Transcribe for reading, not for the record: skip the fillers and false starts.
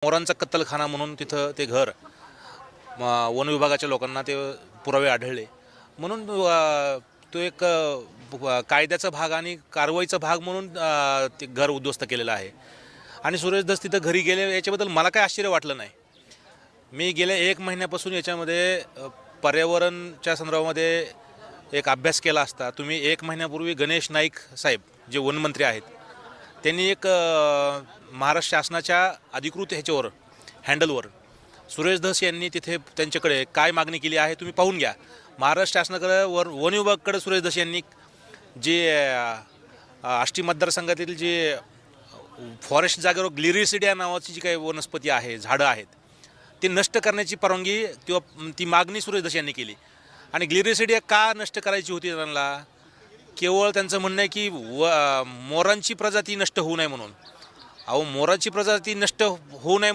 मोरांचा कत्तलखाना म्हणून तिथं ते घर वन विभागाच्या लोकांना ते पुरावे आढळले म्हणून तो एक कायद्याचा भाग आणि कारवाईचा भाग म्हणून ते घर उद्ध्वस्त केलेलं आहे। आणि सुरेश धस तिथं घरी गेले याच्याबद्दल मला काही आश्चर्य वाटलं नाही। मी गेल्या 1 महिन्यापासून याच्यामध्ये पर्यावरणच्या संदर्भामध्ये एक अभ्यास केला असता। तुम्ही 1 महिन्यापूर्वी गणेश नाईक साहेब जे वनमंत्री आहेत त्यांनी एक महाराष्ट्र शासनाच्या अधिकृत ह्याच्यावर हँडलवर सुरेश धस यांनी तिथे त्यांच्याकडे काय मागणी केली आहे तुम्ही पाहून घ्या। महाराष्ट्र शासनाकडे वन विभागाकडे सुरेश धस यांनी जे आष्टी मतदारसंघातील जे फॉरेस्ट जागेवर ग्लिरिसिडिया नावाची जी काही वनस्पती आहे झाडं आहेत ती नष्ट करण्याची परवानगी किंवा ती मागणी सुरेश धस यांनी केली। आणि ग्लिरिसिडिया का नष्ट करायची होती त्यांना केवळ त्यांचं म्हणणं आहे की मोरांची प्रजाती नष्ट होऊ नये म्हणून। अहो मोरांची प्रजाती नष्ट होऊ नये